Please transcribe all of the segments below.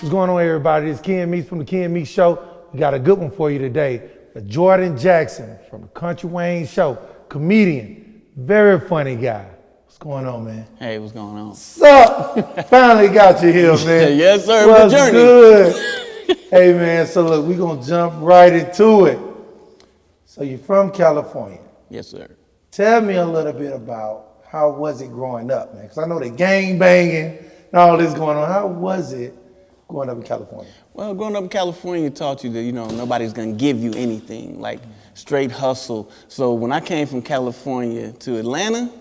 What's going on, everybody? It's Ken Meeks from the Ken Meeks Show. We got a good one for you today. Jordan Jackson from the Kountry Wayne Show, comedian, very funny guy. What's going on, man? Hey, what's going on? What's up? Finally got you here, man. Yes, sir. What's journey. good? Hey, man, so look, we're going to jump right into it. So you're from California. Yes, sir. Tell me a little bit about how was it growing up, man? Because I know the gang banging and all this going on. How was it growing up in California? Well, growing up in California taught you that, nobody's going to give you anything, like straight hustle. So when I came from California to Atlanta,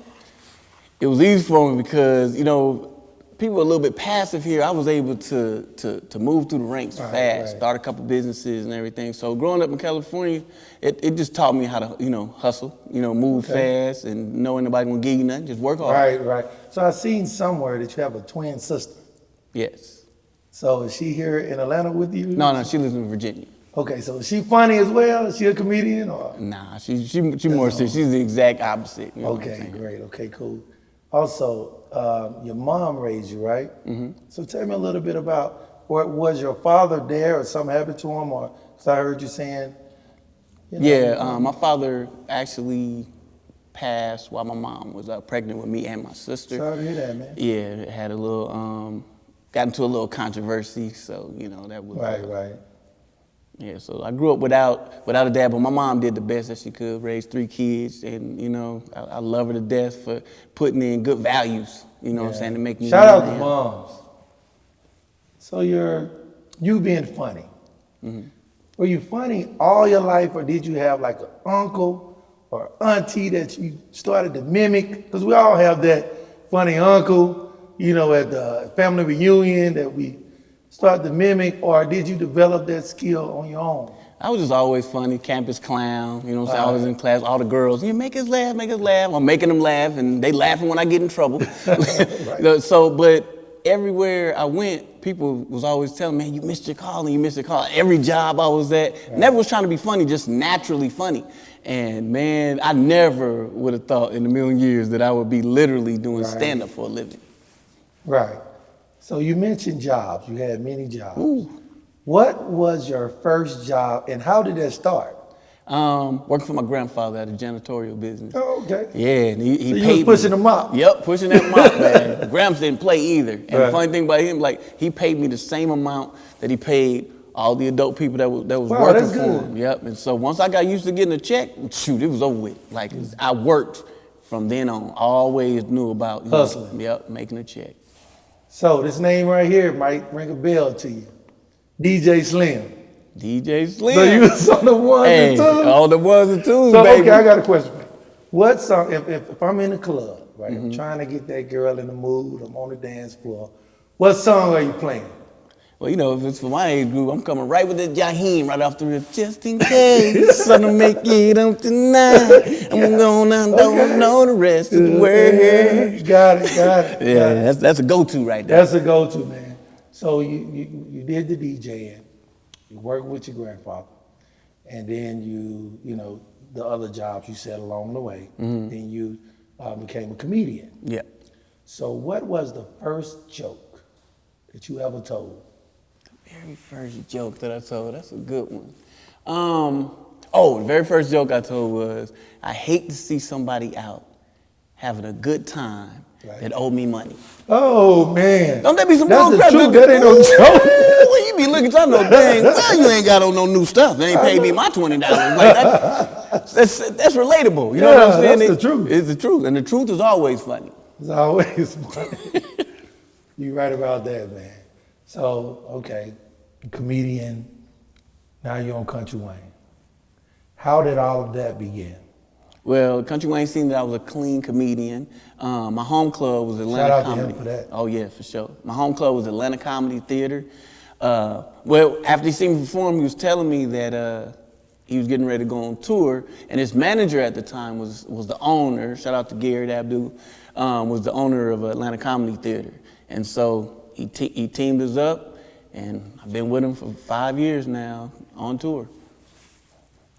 it was easy for me because, people were a little bit passive here. I was able to move through the ranks fast, start a couple businesses and everything. So growing up in California, it just taught me how to, hustle, move fast and knowing nobody gonna give you nothing, just work hard. Right. So I seen somewhere that you have a twin sister. Yes. So is she here in Atlanta with you? No, she lives in Virginia. Okay, so is she funny as well? Is she a comedian or? Nah, she more serious. She's the exact opposite. Okay, great. Okay, cool. Also, your mom raised you, right? Mm-hmm. So tell me a little bit about, was your father there or something happened to him? Or, because I heard you saying, my father actually passed while my mom was pregnant with me and my sister. Sorry to hear that, man. Yeah, it had a little, got into a little controversy, so, that was... Right. Yeah, so I grew up without a dad, but my mom did the best that she could, raise 3 kids, and, I love her to death for putting in good values, what I'm saying, to make me... Shout out to moms. So you being funny. Mm-hmm. Were you funny all your life, or did you have like an uncle or auntie that you started to mimic? Because we all have that funny uncle, at the family reunion that we start to mimic, or did you develop that skill on your own? I was just always funny, campus clown, I was in class, all the girls, make us laugh. I'm making them laugh, and they laughing when I get in trouble. So, but everywhere I went, people was always telling me, man, you missed your call. Every job I was at, never was trying to be funny, just naturally funny. And man, I never would have thought in a million years that I would be literally doing stand-up for a living. Right. So you mentioned jobs. You had many jobs. Ooh. What was your first job, and how did that start? Working for my grandfather at a janitorial business. Oh, okay. Yeah, and he so paid you was pushing them up. Yep, pushing that mop, man. Gramps didn't play either. And the funny thing about him, he paid me the same amount that he paid all the adult people that was working for him. Yep. And so once I got used to getting a check, shoot, it was over with. I worked from then on. Always knew about hustling. Making a check. So this name right here might ring a bell to you. DJ Slim. DJ Slim. So you was on the ones and twos? All the ones and twos, so, baby. Okay, I got a question for you. What song, if I'm in the club, right, I'm trying to get that girl in the mood, I'm on the dance floor, what song are you playing? Well, if it's for my age group, I'm coming right with the Jaheim right off the rip. Just in case, gonna make it up tonight. I'm gonna don't know the rest of the word. Got it. Yeah, that's a go-to right there. That's a go-to, man. So you did the DJing, you worked with your grandfather, and then you the other jobs you said along the way. Mm-hmm. Then you became a comedian. Yeah. So what was the first joke that you ever told? Very first joke that I told, that's a good one. The very first joke I told was, I hate to see somebody out having a good time that owe me money. Oh, man. Don't that be some bull crap? That's the truth, that ain't no joke. Well, you be looking, I know, dang, well, you ain't got on no new stuff. They ain't paid me my $20. That's relatable. You know what I'm saying? That's the truth. It's the truth, and the truth is always funny. It's always funny. You're right about that, man. So, okay, comedian, now you're on Kountry Wayne. How did all of that begin? Well, Kountry Wayne seen that I was a clean comedian. My home club was Atlanta Shout out Comedy. to him for that. Oh yeah, for sure. My home club was Atlanta Comedy Theater. Well, after he seen me perform, he was telling me that he was getting ready to go on tour, and his manager at the time was the owner. Shout out to Garrett Abdul, was the owner of Atlanta Comedy Theater, and so he teamed us up, and I've been with him for 5 years now on tour.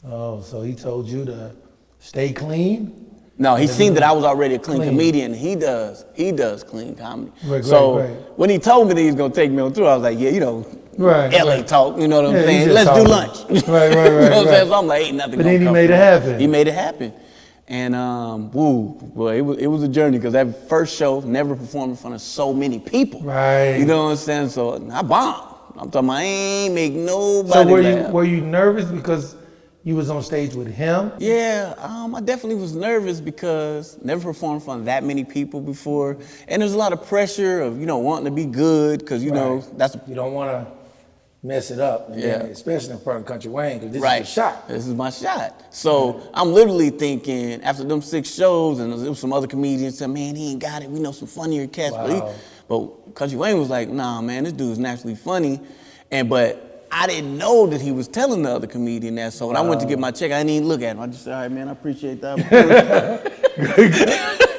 Oh, so he told you to stay clean No, he seen that I was already a clean comedian. He does clean comedy. Right, so right. when he told me that he was gonna take me on tour, I was like, yeah, you know, LA talk, you know what I'm saying? Let's do lunch. Right. You know what I'm saying? So I'm like, ain't nothing. But then he made it happen. He made it happen. And well, it was a journey because that first show, never performed in front of so many people. Right. You know what I'm saying? So I bombed. I'm talking about I ain't make nobody So were you nervous because you was on stage with him? Yeah, I definitely was nervous because never performed in front of that many people before, and there's a lot of pressure of wanting to be good because you know you don't want to mess it up, and then, especially in front of Kountry Wayne, because this is your shot. This is my shot. So I'm literally thinking after them 6 shows, and there was some other comedians said, "Man, he ain't got it. We know some funnier cats." Wow. But Kountry Wayne was like, "Nah, man, this dude's naturally funny," but I didn't know that he was telling the other comedian that. So when I went to get my check, I didn't even look at him. I just said, "All right, man, I appreciate that."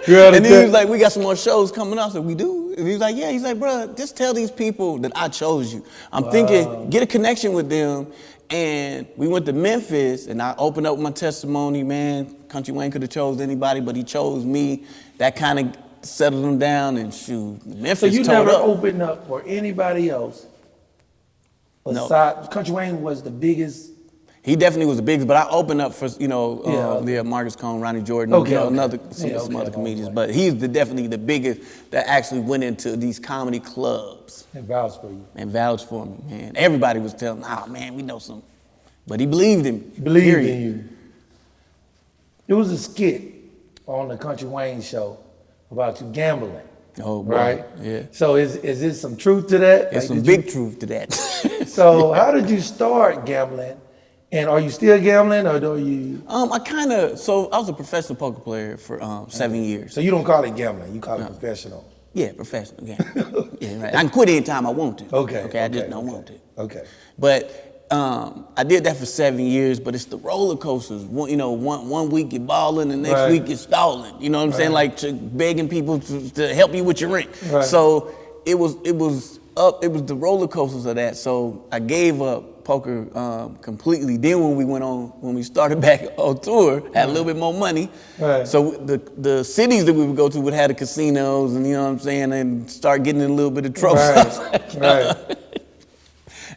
And then he was like, "We got some more shows coming up." I said, "We do?" And he was like, "Yeah." He's like, "Bro, just tell these people that I chose you. I'm thinking, get a connection with them." And we went to Memphis, and I opened up my testimony. Man, Kountry Wayne could have chose anybody, but he chose me. That kind of settled him down, and shoot, Memphis. So you never opened up for anybody else? Besides, Kountry Wayne was the biggest. He definitely was the biggest, but I opened up for Marcus Cone, Ronnie Jordan, some other comedians. But he's definitely the biggest that actually went into these comedy clubs and vouched for you. And vouched for me, man. Everybody was telling, "Oh man, we know some," but he believed in me. He believed in you. There was a skit on the Kountry Wayne Show about you gambling. Oh, boy. Right? Yeah. So is there some truth to that? There's some big truth to that. So how did you start gambling? And are you still gambling, or do you? I was a professional poker player for 7 years. So you don't call it gambling, you call it professional. Yeah, professional gambling. Yeah, right. I can quit anytime I want to. Okay. I just don't want to. Okay. But I did that for 7 years, but it's the roller coasters. One week you're balling, the next week you're stalling. You know what I'm saying? Like begging people to help you with your rent. Right. So it was the roller coasters of that. So I gave up poker completely. Then when we started back on tour, had a little bit more money. Right. So the cities that we would go to would have the casinos, and you know what I'm saying, and start getting in a little bit of trouble. Right.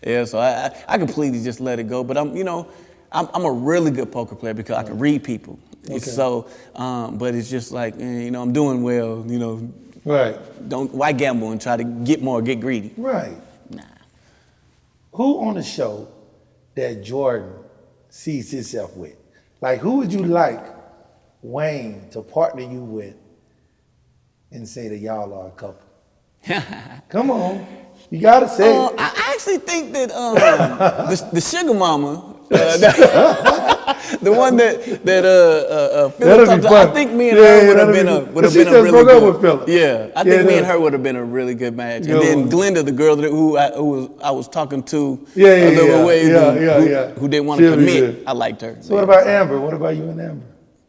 Yeah, so I completely just let it go. But I'm a really good poker player because I can read people. Okay. So, but it's just like, I'm doing well. Right. Why gamble and try to get more, get greedy? Right. Nah. Who on the show that Jordan sees himself with? Like, who would you like Wayne to partner you with and say that y'all are a couple? Come on. You gotta say it. I actually think that the sugar mama, the one that Philip talked to, I think me and her would have been a really good. Yeah, I think me and her would have been a really good match. And then Glenda, the girl who I was talking to a little ways, who didn't want to commit, I liked her. So what about Amber? What about you and Amber?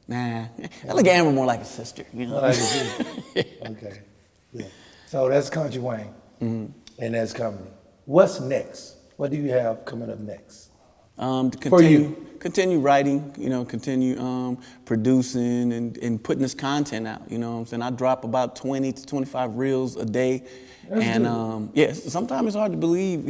Nah, I look at Amber more like a sister. Like a sister. Okay. Yeah. So that's Kountry Wayne. Mm-hmm. And that's comedy. What's next? What do you have coming up next? Continue writing, continue producing and putting this content out. You know what I'm saying? I drop about 20 to 25 reels a day. That's sometimes it's hard to believe,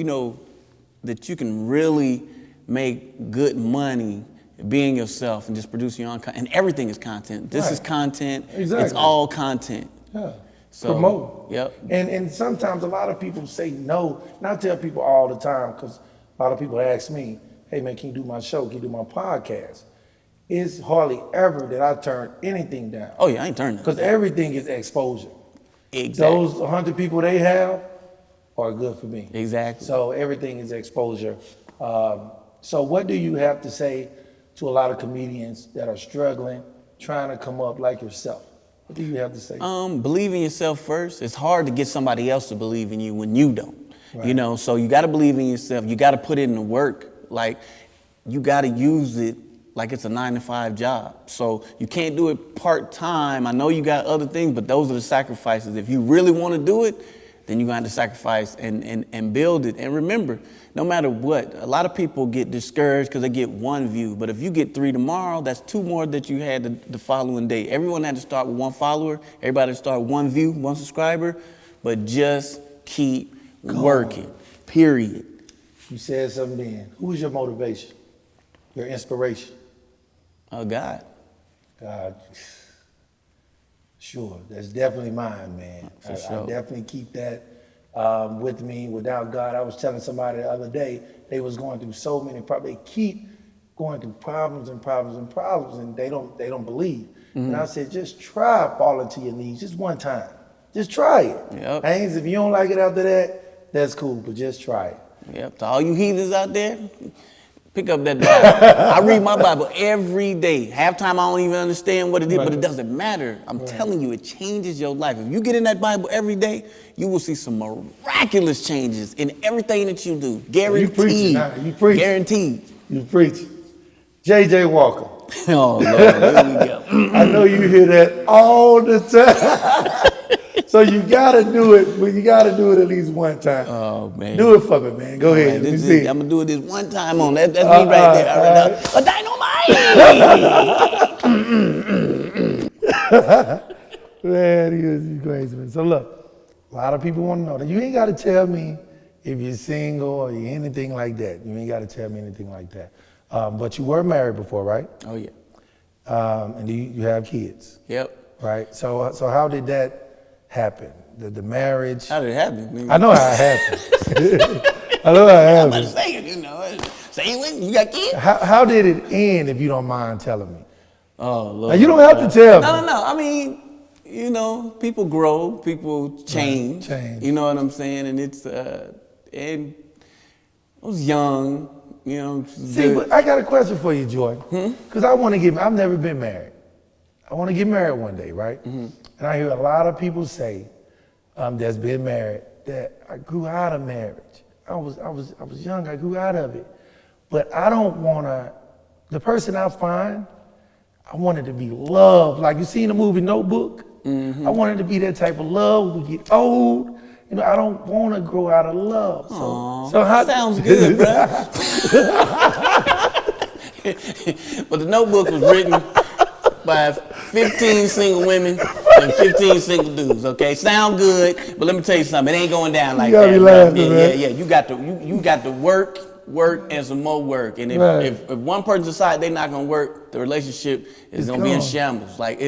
that you can really make good money being yourself and just producing your own content. And everything is content. This is content. Exactly. It's all content. Yeah. So, promote. Yep. And sometimes a lot of people say no. And I tell people all the time, because a lot of people ask me, "Hey man, can you do my show? Can you do my podcast?" It's hardly ever that I turn anything down. Oh yeah, I ain't turning. Because everything is exposure. Exactly. Those 100 people they have are good for me. Exactly. So everything is exposure. So what do you have to say to a lot of comedians that are struggling, trying to come up like yourself? What do you have to say? Believe in yourself first. It's hard to get somebody else to believe in you when you don't. Right. So you got to believe in yourself. You got to put in the work. Like, you got to use it like it's a 9-to-5 job. So you can't do it part-time. I know you got other things, but those are the sacrifices. If you really want to do it, then you're going to have to sacrifice and build it. And remember, no matter what, a lot of people get discouraged because they get one view. But if you get 3 tomorrow, that's 2 more that you had the following day. Everyone had to start with 1 follower. Everybody had to start with 1 view, 1 subscriber. But just keep working, period. You said something then. Who was your motivation? Your inspiration? God. God. Sure, that's definitely mine, man. For sure. I definitely keep that with me. Without God, I was telling somebody the other day, they was going through so many problems. They keep going through problems and problems and problems, and they don't believe. And I said, just try falling to your knees just one time. Just try it. Yep. Haynes, if you don't like it after that, that's cool, but just try it. Yep. To all you heathens out there, pick up that Bible. I read my Bible every day. Half time I don't even understand what it is, but it doesn't matter. I'm telling you, it changes your life. If you get in that Bible every day, you will see some miraculous changes in everything that you do. Guaranteed. You preach. Guaranteed. You preach. J.J. Walker. Oh, Lord, there we go. I know you hear that all the time. So you gotta do it, but you gotta do it at least one time. Oh, man. Do it for me, man. Go ahead. Let me see. I'm gonna do it this one time on that. That's me right there. Dynamite! Man, he's crazy, man. So look, a lot of people want to know that you ain't gotta tell me if you're single or you're anything like that. You ain't gotta tell me anything like that. But you were married before, right? Oh, yeah. And you have kids. Yep. Right. So how did that happen? The marriage. How did it happen? I know how it happened. I know how it I'm about to happened. say it, you know. Say when you got kids? How did it end, if you don't mind telling me? Oh, Lord. Now, you don't have to tell me. No. I mean, you know, people grow, people change. Right, change. You know what I'm saying? And it's, and I was young, you know. See, but I got a question for you, Jordan. Because I've never been married. I want to get married one day, right? And I hear a lot of people say that's been married that I grew out of marriage. I was young, I grew out of it. But I don't want to, the person I find, I want it to be love. Like you see in the movie Notebook? I want it to be that type of love. We get old. You know, I don't want to grow out of love. So how sounds good, bro. But the Notebook was written by 15 single women and 15 single dudes, okay? Sound good, but let me tell you something. It ain't going down like that. You gotta be laughing, man. Yeah. You got to work, and some more work. And if one person decides they're not gonna work, the relationship is gonna be in shambles. When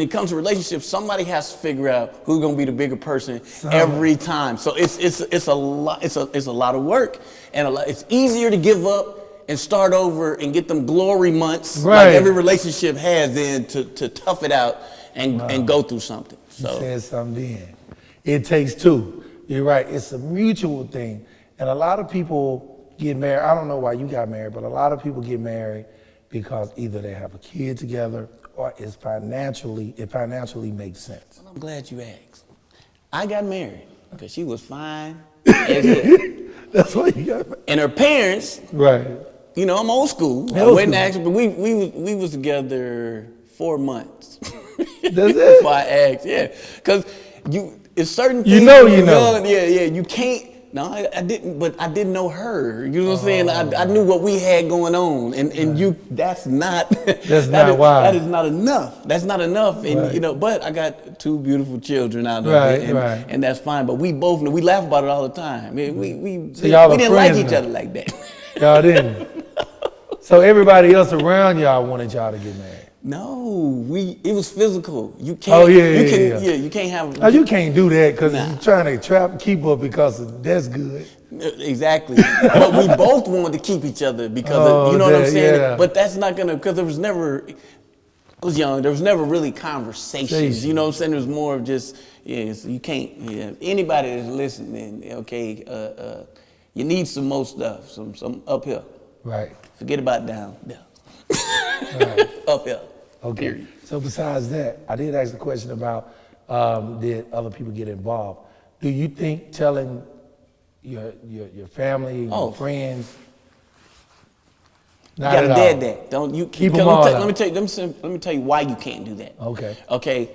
it comes to relationships, somebody has to figure out who's gonna be the bigger person every time. So it's a lot of work, and it's easier to give up and start over and get them glory months like every relationship has than to tough it out and go through something. So. You said something then. It takes two. You're right. It's a mutual thing. And a lot of people get married. I don't know why you got married, but a lot of people get married because either they have a kid together or it financially makes sense. Well, I'm glad you asked. I got married because she was fine as hell. That's why you got married. And her parents, right. You know, I'm old school. I went and asked, but we was together 4 months. That's it? Before I asked, yeah. Because it's certain things. You know. Yeah, you can't. No, I didn't, but I didn't know her. You know what I'm saying? I knew what we had going on, and that's not. Why. That is not enough. That's not enough, and you know. But I got 2 beautiful children out of it, and that's fine. But we both know, we laugh about it all the time. We didn't like each other like that. Y'all didn't. So everybody else around y'all wanted y'all to get married. No, it was physical. You can't. You can't have. No, you can't do that because you're trying to keep up because that's good. Exactly. But we both wanted to keep each other because you know what I'm saying. Yeah. But that's not gonna, because there was never. I was young. There was never really conversations. You know what I'm saying? There was more of just so you can't. Yeah. Anybody that's listening, okay, you need some more stuff, some uphill. Right. Forget about down there. Right. Uphill. Okay. Period. So besides that, I did ask the question about did other people get involved? Do you think telling your family, your friends? You gotta dead that. Don't you keep them all out. Let me tell you why you can't do that. Okay. Okay.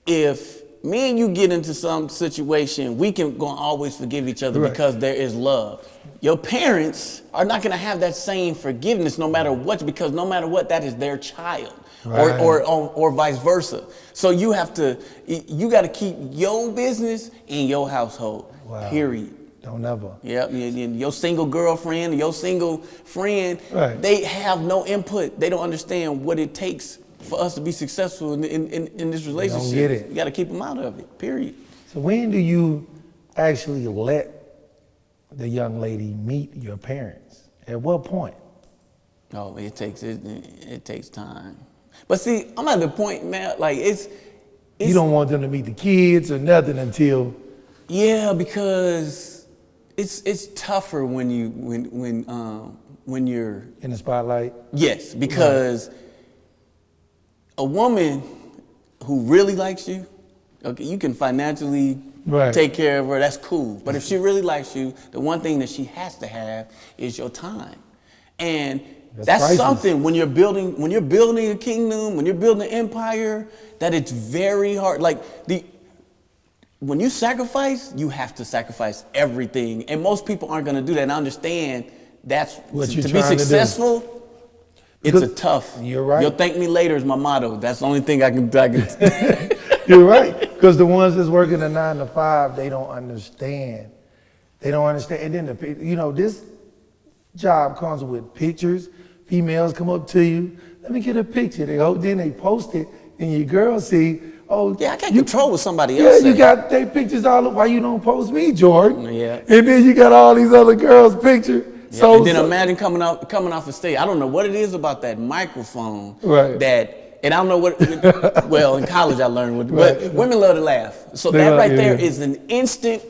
If me and you get into some situation, we can go and always forgive each other Right. because there is love. Your parents are not going to have that same forgiveness no matter what, because no matter what, that is their child. Right. Or vice versa. So you got to keep your business in your household. Wow. Period. Don't ever. Yep. Your single girlfriend, your single friend, Right. they have no input. They don't understand what it takes for us to be successful in this relationship. get it. You got to keep them out of it. Period. So when do you actually let the young lady meet your parents? At what point? Oh, it takes time. But see, I'm at the point, man. Like it's You don't want them to meet the kids or nothing until. yeah, because it's tougher when you're In the spotlight. yes, because a woman who really likes you, okay, you can financially Right. take care of her. That's cool. But if she really likes you, the one thing that she has to have is your time, and that's priceless. something when you're building a kingdom, when you're building an empire, that it's very hard. Like when you sacrifice, you have to sacrifice everything, and most people aren't going to do that. And I understand that's What to you're be trying to do. successful. It's Because- a tough. You're right. You'll thank me later is my motto. That's the only thing I can. You're right. Because the ones that's working a 9 to 5, they don't understand. They don't understand. And then this job comes with pictures. Females come up to you. Let me get a picture. Then they post it, and your girl see. Oh, Yeah, I can't control what somebody else Yeah, you say. got their pictures all up. Why you don't post me, Jordan? Yeah. And then you got all these other girls' pictures. Yeah, and then imagine coming off the stage. I don't know what it is about that microphone. Right. And I don't know what. Well, in college I learned what. Right. But women love to laugh. So They that love- right there yeah. is an instant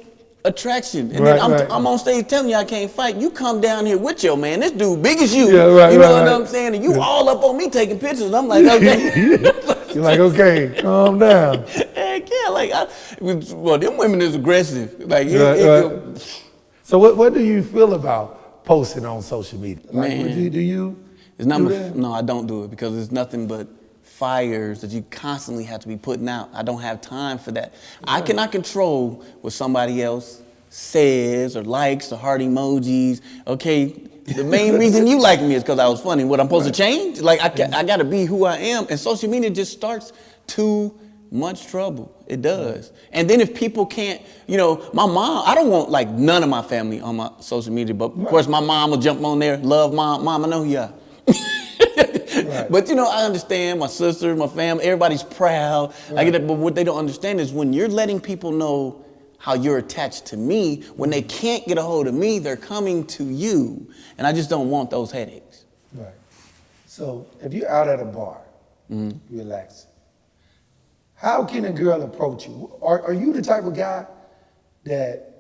attraction. And Right, then right. I'm on stage telling you I can't fight. You come down here with your man. This dude big as you. Yeah, right, You know right, what right. I'm saying? And you all up on me taking pictures. I'm like, okay. You're like, okay, calm down. Heck yeah, well, them women is aggressive. Like, Right. So what do you feel about posting on social media? Like, Man. do you It's not do my, that? no, I don't do it because it's nothing but fires that you constantly have to be putting out. I don't have time for that. I cannot control what somebody else says or likes or heart emojis. Okay, the main reason you like me is because I was funny. What I'm supposed to change? Like I got to be who I am, and social media just starts too much trouble. It does. And then if people can't, my mom, I don't want like none of my family on my social media, but of course my mom will jump on there. Love mom, I know who you are. Right. But I understand my sister, my family, everybody's proud. I get it, but what they don't understand is when you're letting people know how you're attached to me, when they can't get a hold of me, they're coming to you. And I just don't want those headaches. Right. So if you're out at a bar, relaxing, how can a girl approach you? Are you the type of guy that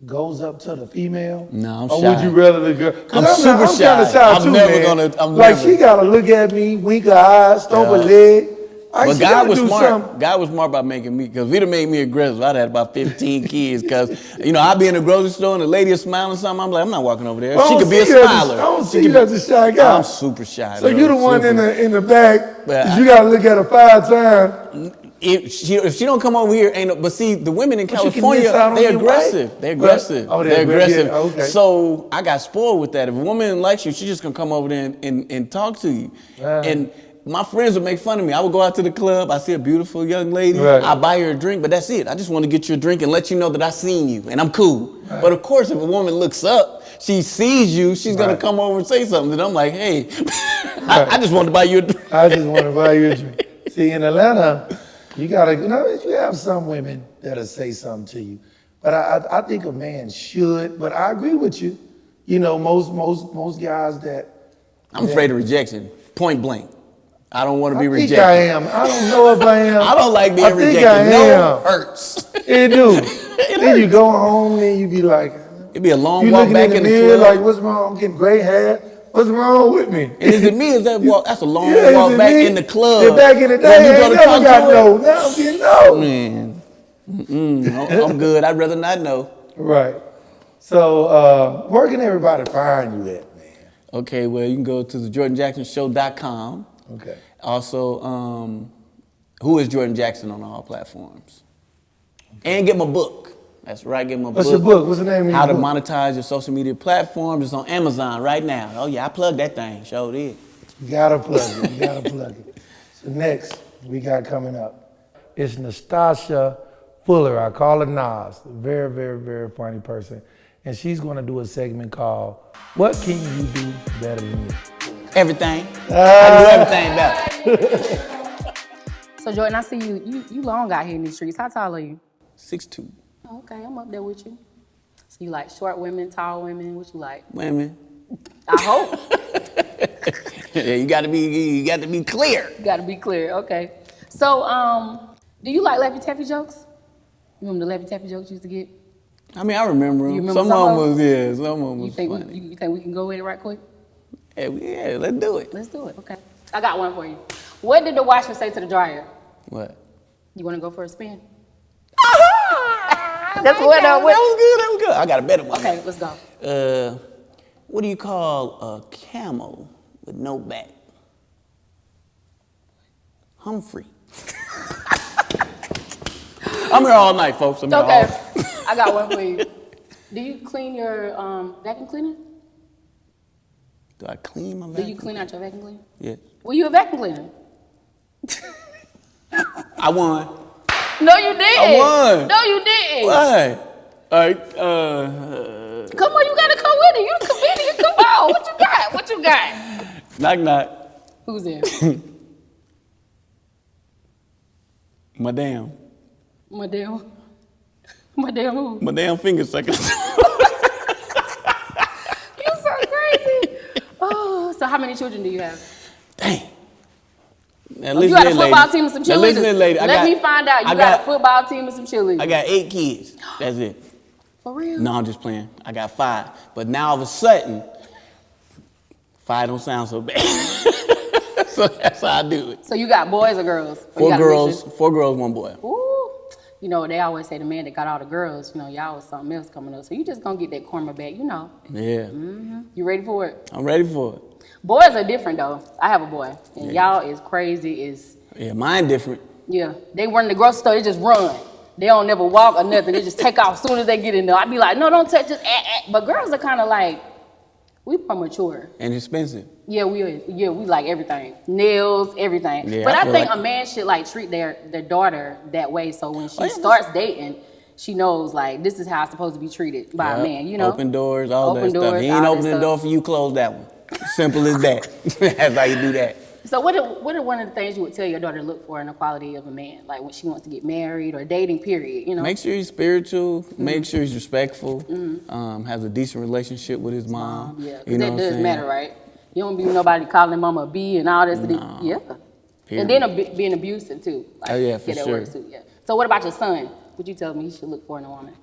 goes up to the female? No, I'm or shy. would you rather the girl? 'Cause I'm I'm super kind of shy. shy I'm too, never man. gonna- I'm like never- she gotta look at me, wink her eyes, stomp her Yeah. leg. But she God gotta was do smart. something. God was smart about making me, because if he'd have made me aggressive, I'd had about 15 kids. Because, I'd be in the grocery store and the lady is smiling something. I'm like, I'm not walking over there. I She don't could be a see you as smiler. I don't She see could you as a shy guy. I'm super shy. So bro. you're the one Super. in the back. But You gotta look at her 5 times. If she don't come over here, ain't no. But see, the women in But you can California, miss out on they're your aggressive. wife. They're aggressive. Oh, they're they're aggressive. yeah, okay. So I got spoiled with that. If a woman likes you, she's just gonna come over there and talk to you. Right. And my friends would make fun of me. I would go out to the club. I see a beautiful young lady. Right. I buy her a drink, but that's it. I just want to get you a drink and let you know that I seen you and I'm cool. Right. But of course, if a woman looks up, she sees you, she's gonna Right. come over and say something. And I'm like, hey, I just want to buy you a drink. I just want to buy you a drink. See, in Atlanta, you have some women that'll say something to you, but I think a man should. But I agree with you. Most guys that I'm afraid of rejection, point blank. I don't want to be I think rejected. I am. I don't know if I am. I don't like being I think rejected. I No am. hurts. It do. Then you go home and you be like, It'd be a long you walk looking back in in the the mirror club. like, what's wrong? I'm getting gray hair. What's wrong with me? And is it me? Is that walk? That's a long Yeah, is walk it back me? in the club. Yeah, back in the When day, you I go ain't to never got Kountry no. Now I'm getting no. Man, I'm good. I'd rather not know. Right. So where can everybody find you at, man? Okay, well, you can go to thejordanjacksonshow.com. Okay. Also, Who is Jordan Jackson on all platforms? And get my book. That's right, get my book. What's your book? What's the name of your How to book? monetize your social media platforms. It's on Amazon right now. Oh yeah, I plugged that thing. Sure did. You gotta plug it. You gotta plug it. So next we got coming up, it's Nastasia Fuller. I call her Nas. Very, very, very funny person. And she's gonna do a segment called "What Can You Do Better Than Me?" Everything. I do everything better. So Jordan, I see you long out here in these streets. How tall are you? 6'2". Oh, okay, I'm up there with you. So you like short women, tall women? What you like? Women. I hope. Yeah, you got to be clear. You got to be clear. Okay. So, do you like Laffy Taffy jokes? You remember the Laffy Taffy jokes you used to get? I mean, I remember them. You remember Some of them was, yeah, some of them was funny. You think we can go with it right quick? Yeah, let's do it. Let's do it. Okay. I got one for you. What did the washer say to the dryer? What? You want to go for a spin? That's what that was good. I got a better one. Okay, let's go. What do you call a camel with no back? Humphrey. I'm here all night, folks. Okay. I got one for you. Do you clean your vacuum cleaner? Do I clean my Do vacuum? you clean out your vacuum cleaner? Yeah. Were you a vacuum cleaner? I won. No, you didn't. I won. No, you didn't. Why? All right. Come on, you gotta come with it. You the comedian. Come on. What you got? What you got? Knock, knock. Who's there? Madame. Madame who? Madame finger sucker. You so crazy. Oh, so how many children do you have? Dang. Now, You got a football team and some Now, listen, cheerleaders. lady. Let me find out. You got a football team and some cheerleaders. I got 8 kids. That's it. For real? No, I'm just playing. I got 5. But now all of a sudden, 5 don't sound so bad. So that's how I do it. So you got boys or girls? Or 4 girls, 1 boy. Ooh. You know, they always say the man that got all the girls, you know, y'all was something else coming up. So you just gonna get that karma back, you know. Yeah. You ready for it? I'm ready for it. Boys are different though. I have a boy. And y'all is crazy. Yeah, mine different. Yeah. They run in the grocery store, they just run. They don't never walk or nothing. They just take off as soon as they get in there. I be like, no, don't touch, just But girls are kind of like, we premature. And expensive. Yeah, we like everything. Nails, everything. Yeah, but I think like a man should like treat their daughter that way. So when she starts dating, she knows like this is how I'm supposed to be treated by a man, you know? Open doors, all that stuff. Doors, He ain't all open that the door for you, close that one. Simple as that. That's how you do that. So what are one of the things you would tell your daughter to look for in the quality of a man? Like when she wants to get married or dating, period, you know? Make sure he's spiritual. Make sure he's respectful. Has a decent relationship with his mom. Yeah, because you know that what does I'm saying? matter, right? You don't be nobody calling mama a B and all this. No. Yeah. Period. And then being abusive too. Like, Oh, yeah, for that sure. works too, yeah. So what about your son? What you tell me he should look for in a woman?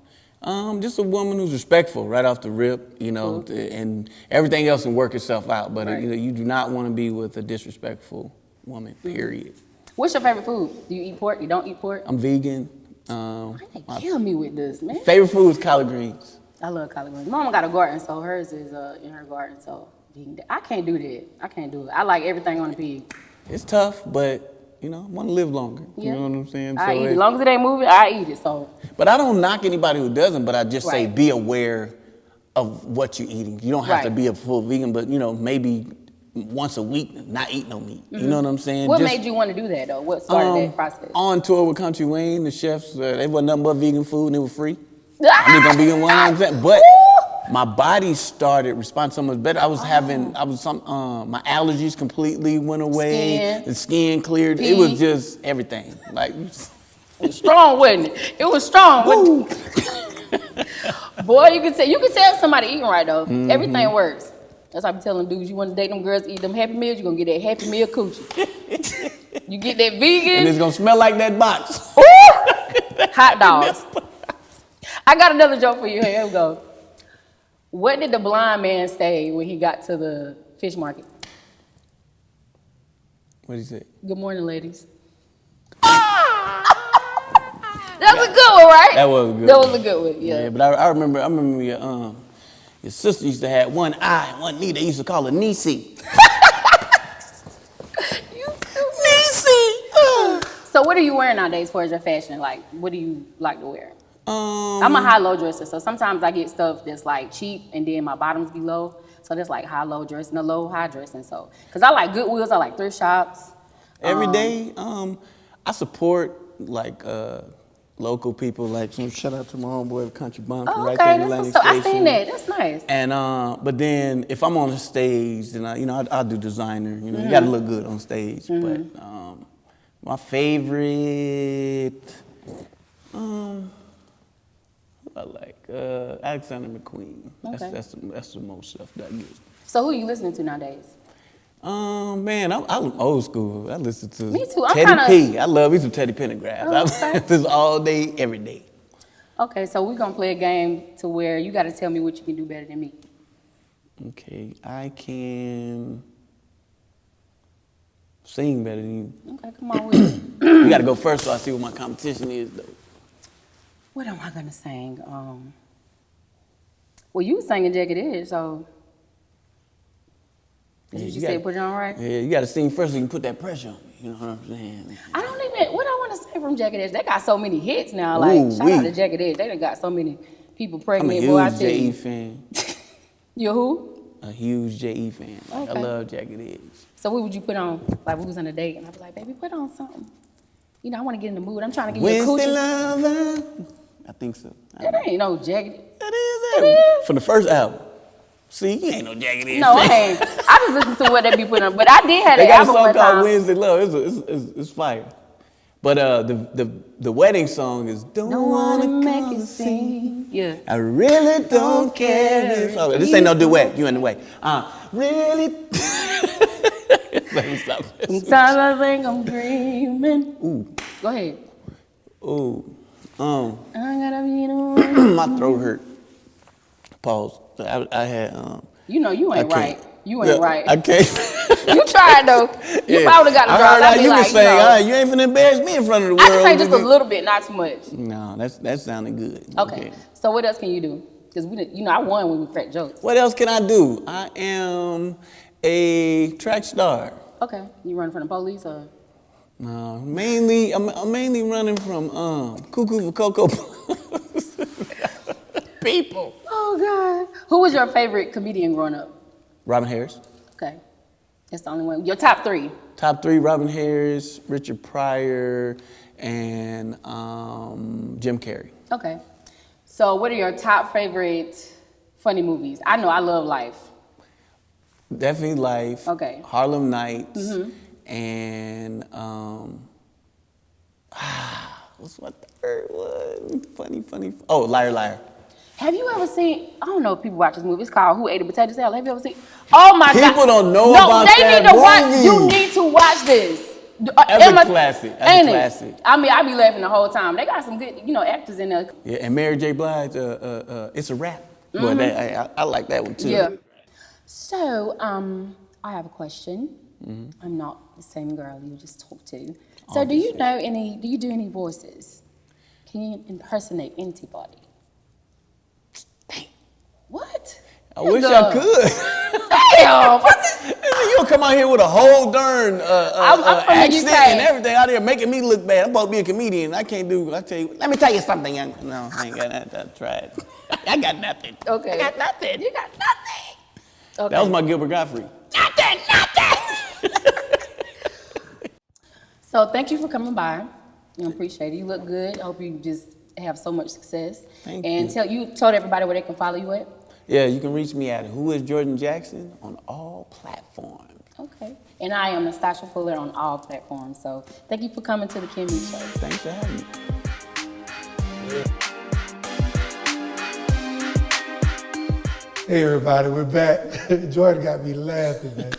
Just a woman who's respectful right off the rip, you know, and everything else can work itself out. But Right. you know, you do not want to be with a disrespectful woman, period. What's your favorite food? Do you eat pork? You don't eat pork? I'm vegan. They kill me with this, man. Favorite food is collard greens. I love collard greens. Mama got a garden, so hers is in her garden. So I can't do that. I can't do it. I like everything on the pig. It's tough, but you know, I want to live longer. Yeah. You know what I'm saying? I eat it. As long as it ain't moving, I eat it. So. But I don't knock anybody who doesn't, but I just say Right. be aware of what you're eating. You don't have to Right. be a full vegan, but you know, maybe once a week, not eat no meat. You know what I'm saying? What Just, made you want to do that though? What started that process? On tour with Kountry Wayne, the chefs, they wasn't nothing but vegan food and they were free. I'm just gonna be in 100%. But my body started responding so much better. My allergies completely went away. Skin. The skin cleared. Pee. It was just everything. Like, It was strong, wasn't it? It was strong. Wasn't it? Boy, you can tell somebody eating right though. Everything works. That's why I be telling dudes, you want to date them girls, eat them Happy Meals, you're gonna get that Happy Meal coochie. You get that vegan. and it's gonna smell like that box. Hot dogs. I got another joke for you. Here we go. What did the blind man say when he got to the fish market? What did he say? Good morning, ladies. That was a good one, right? That was a good That one. was a good one, yeah. Yeah, but I remember your sister used to have one eye, one knee. They used to call her Niecy. You stupid. Niecy. So what are you wearing nowadays for your fashion? Like, what do you like to wear? Um, I'm a high-low dresser, so sometimes I get stuff that's like cheap and then my bottoms be low. So that's like high-low dressing, a low-high dressing. So, because I like Goodwills, I like thrift shops. Every day, I support like local people. Like, shout out to my homeboy Country Oh, right okay. there in That's Atlantic what's up. I Station. seen that. That's nice. And but then if I'm on the stage, then I do designer. You know, you got to look good on stage. But my favorite, I like Alexander McQueen. Okay. That's the most stuff that I get. So who are you listening to nowadays? Man, I'm old school. I listen to Me too. I'm Teddy kinda- P. I love me some Teddy Pendergrass. Oh, I okay. listen to this all day, every day. Okay, so we're going to play a game to where you got to tell me what you can do better than me. Okay, I can sing better than you. Okay, come on with it. You got to go first so I see what my competition is, though. What am I going to sing? Well, you was singing Jagged Edge, so... That's what you said, put it on right? Yeah, you got to sing first so you can put that pressure on me. You know what I'm saying? I don't even, what I want to say from Jagged Edge, they got so many hits now. Like, shout out to Jagged Edge. They done got so many people I'm a pregnant. Boy, I huge tell J.E. you. fan. You a who? A huge J.E. fan. Like, Okay. I love Jagged Edge. So what would you put on? Like, we was on a date, and I'd be like, baby, put on something. You know, I want to get in the mood. I'm trying to get you a Wednesday coochie. lover. I think so. That ain't no Jagged. That is it. From the first album. See, you ain't no Jagged Edge No, I fan. ain't. I just listen to what they be putting on. But I did have They that got a album song one called time. Wednesday Love. It's fire. But the wedding song is Don't Don't wanna Wanna make Cause it a Scene. seem. Yeah. I really don't care. This ain't no duet. You in the way. Really. Let me stop this. Sometimes I think I'm dreaming. Ooh. Go ahead. Ooh. I gotta be the one. My throat hurt. Pause. I had You know you ain't I right. can't. You ain't right. I can't. You tried though. You Yeah. probably got the I draws. heard I'd how be you like, can sing. you know, All right, you ain't finna embarrass me in front of the world. I can say just a nigga. little bit, not too much. No, that sounded good. Okay. So what else can you do? Because I won when we cracked jokes. What else can I do? I am a track star. Okay. You run from the police or? No, I'm mainly running from Cuckoo for Cocoa Puffs. People. Oh God. Who was your favorite comedian growing up? Robin Harris. Okay. That's the only one. Your top three. Top three: Robin Harris, Richard Pryor, and Jim Carrey. Okay. So what are your top favorite funny movies? I know I love Life. Definitely Life. Okay. Harlem Nights. And what's my third one? Funny. Oh, Liar Liar. Have you ever seen? I don't know if people watch this movie. It's called Who Ate a Potato Salad. Have you ever seen? Oh my God! People don't know no, about they that need to watch. movie. You need to watch this. That's a classic. That's a ain't classic. It? I mean, I be laughing the whole time. They got some good, actors in there. Yeah, and Mary J. Blige, It's a Rap. Boy, I like that one too. Yeah. So, I have a question. I'm not the same girl you just talked to. So, do you do any voices? Can you impersonate anybody? Dang. What? I wish I could. Damn. You'll come out here with a whole darn I'm from the accent UK. and everything out here making me look bad. I'm supposed to be a comedian. I tell you, let me tell you something, young. No, I ain't got that. I tried. I got nothing. Okay. I got nothing. You got nothing. Okay. That was my Gilbert Gottfried. Nothing. So thank you for coming by. I appreciate it. You look good. I hope you just have so much success. Thank and you. Told everybody where they can follow you at. Yeah, you can reach me at Who is Jordan Jackson on all platforms. Okay. And I am Nastasha Fuller on all platforms. So thank you for coming to the Kim Meeks Show. Thanks for having me. Hey everybody, we're back. Jordan got me laughing, man.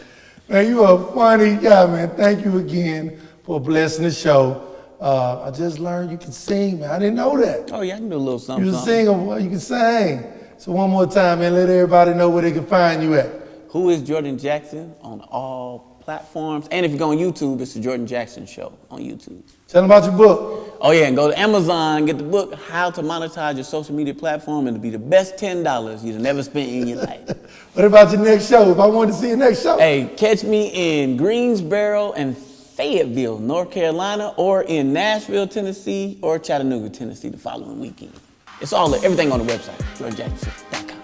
Man, you a funny guy, man. Thank you again for blessing the show. I just learned you can sing, man. I didn't know that. Oh yeah, I can do a little something. You can sing, you can sing. So one more time, man, let everybody know where they can find you at. Who is Jordan Jackson on all platforms? And if you go on YouTube, it's the Jordan Jackson Show on YouTube. Tell them about your book. Oh yeah, and go to Amazon, get the book, How to Monetize Your Social Media Platform, and it'll be the best $10 you've never spent in your life. What about your next show? If I wanted to see your next show. Hey, catch me in Greensboro and Fayetteville, North Carolina, or in Nashville, Tennessee, or Chattanooga, Tennessee the following weekend. It's everything on the website, GeorgeJacksonShow.com.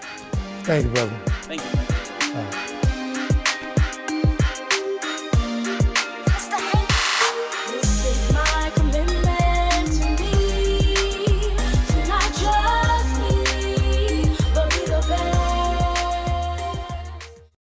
Thank you, brother. Thank you.